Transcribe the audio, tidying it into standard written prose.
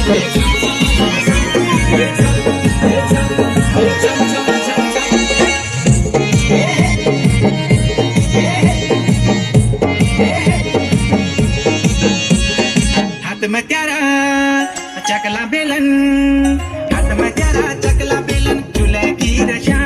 हाथ में तेरा चकला बेलन, हाथ में तेरा चकला बेलन, चूल्हे की रशा